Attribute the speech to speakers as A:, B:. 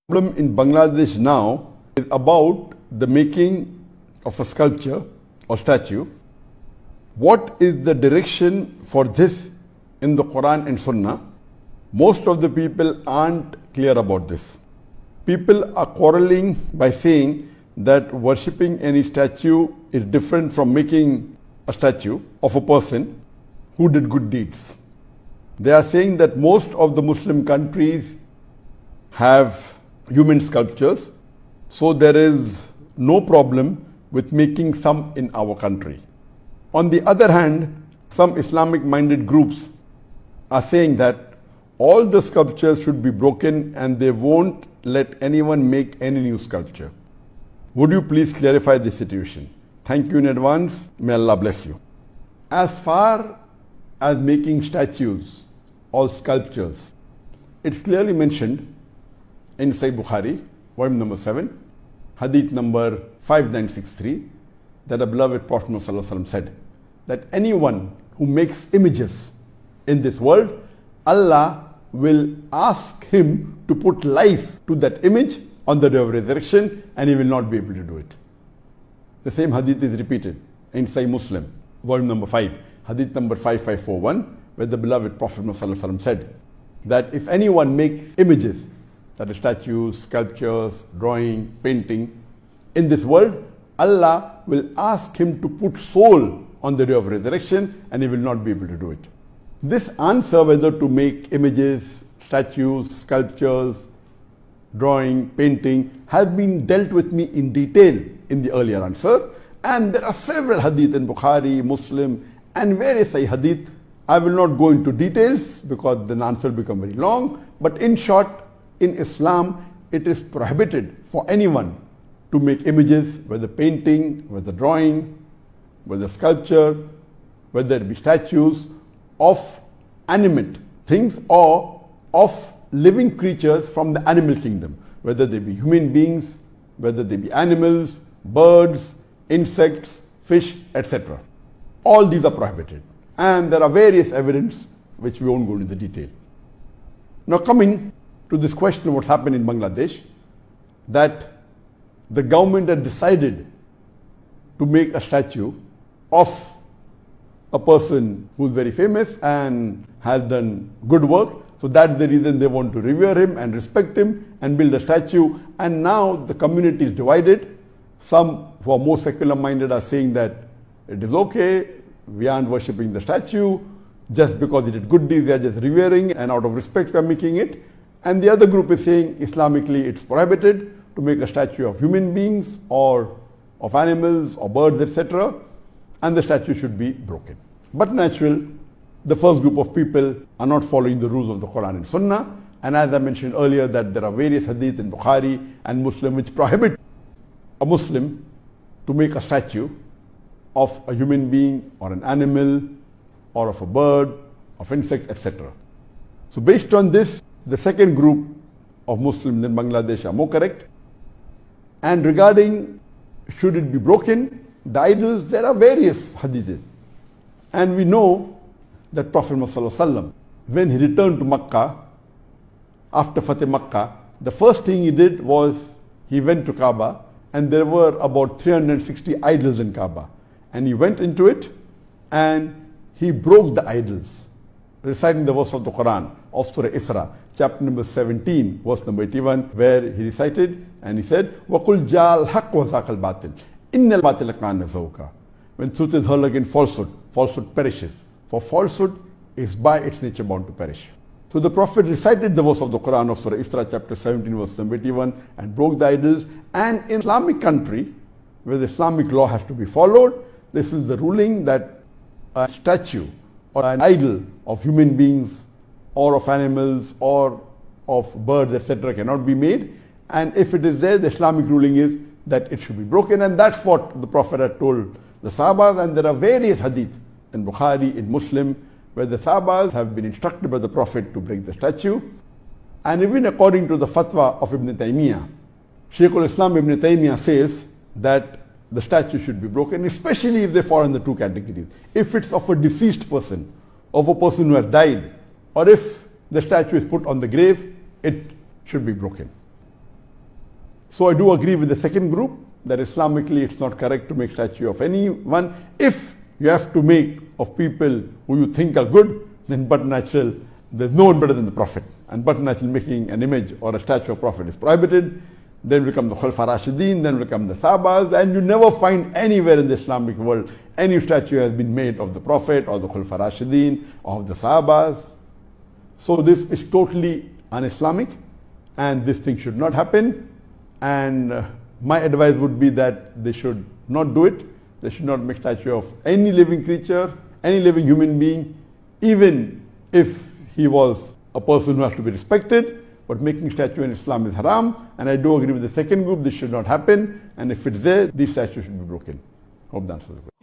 A: problem in Bangladesh now is about the making of a sculpture or statue. What is the direction for this in the Quran and Sunnah? Most of the people aren't clear about this. People are quarreling by saying that worshipping any statue is different from making a statue of a person who did good deeds. They are saying that most of the Muslim countries have human sculptures, so there is no problem with making some in our country. On the other hand, some Islamic-minded groups are saying that all the sculptures should be broken and they won't let anyone make any new sculpture. Would you please clarify this situation? Thank you in advance. May Allah bless you. As far as making statues or sculptures, it's clearly mentioned in Sahih Bukhari, volume number 7, hadith number 5963, that the beloved Prophet ﷺ said that anyone who makes images in this world, Allah will ask him to put life to that image on the day of resurrection, and he will not be able to do it. The same hadith is repeated in Sahih Muslim, volume number 5, hadith number 5541, where the beloved Prophet ﷺ said that if anyone makes images, that is statues, sculptures, drawing, painting, in this world, Allah will ask him to put soul on the day of resurrection, and he will not be able to do it. This answer, whether to make images, statues, sculptures, drawing, painting, has been dealt with me in detail in the earlier answer, and there are several hadith in Bukhari, Muslim, and various hadith. I will not go into details because the answer will become very long, but in short, in Islam, it is prohibited for anyone to make images, whether painting, whether drawing, whether sculpture, whether it be statues of animate things or of living creatures from the animal kingdom, whether they be human beings, whether they be animals, birds, insects, fish, etc. All these are prohibited. And there are various evidence which we won't go into the detail. Now coming to this question of what's happened in Bangladesh, that the government had decided to make a statue of a person who's very famous and has done good work. So that's the reason they want to revere him and respect him and build a statue. And now the community is divided. Some who are more secular minded are saying that it is okay, we aren't worshipping the statue, just because he did good deeds, they are just revering, and out of respect we are making it. And the other group is saying Islamically it's prohibited to make a statue of human beings or of animals or birds, etc. and the statue should be broken. But natural, the first group of people are not following the rules of the Quran and Sunnah, and as I mentioned earlier that there are various hadith in Bukhari and Muslim which prohibit a Muslim to make a statue of a human being or an animal or of a bird, of insects, etc. So based on this, the second group of Muslims in Bangladesh are more correct. And regarding should it be broken, the idols, there are various hadiths. And we know that Prophet ﷺ, when he returned to Makkah, after Fateh Makkah, the first thing he did was he went to Kaaba, and there were about 360 idols in Kaaba. And he went into it and he broke the idols, reciting the verse of the Quran of Surah Isra, chapter number 17, verse number 81, where he recited and he said, وَقُلْ جَاءَ الْحَقُّ وَزَاقَ الْبَاطِلِ إِنَّ الْبَاطِلَ كَانَ زَهُوقًا. When truth is hurled against falsehood, falsehood perishes. For falsehood is by its nature bound to perish. So the Prophet recited the verse of the Quran of Surah Isra, chapter 17, verse number 81, and broke the idols. And in Islamic country, where the Islamic law has to be followed, this is the ruling that a statue or an idol of human beings or of animals or of birds, etc. cannot be made. And if it is there, the Islamic ruling is that it should be broken. And that's what the Prophet had told the Sahabas. And there are various hadith in Bukhari, in Muslim, where the Sahabas have been instructed by the Prophet to break the statue. And even according to the fatwa of Ibn Taymiyyah, Shaykh al-Islam Ibn Taymiyyah says that the statue should be broken, especially if they fall in the two categories. If it's of a deceased person, of a person who has died, or if the statue is put on the grave, it should be broken. So I do agree with the second group that Islamically it's not correct to make statue of anyone. If you have to make of people who you think are good, then but natural, there's no one better than the Prophet. And but natural making an image or a statue of Prophet is prohibited. Then will come the Khulafa Rashidin, then will come the Sahabas, and you never find anywhere in the Islamic world any statue has been made of the Prophet or the Khulafa Rashidin or of the Sahabas. So this is totally un-Islamic, and this thing should not happen. And my advice would be that they should not do it. They should not make statue of any living creature, any living human being, even if he was a person who has to be respected. But making statue in Islam is haram, and I do agree with the second group, this should not happen, and if it's there, these statues should be broken. Hope that answers the question.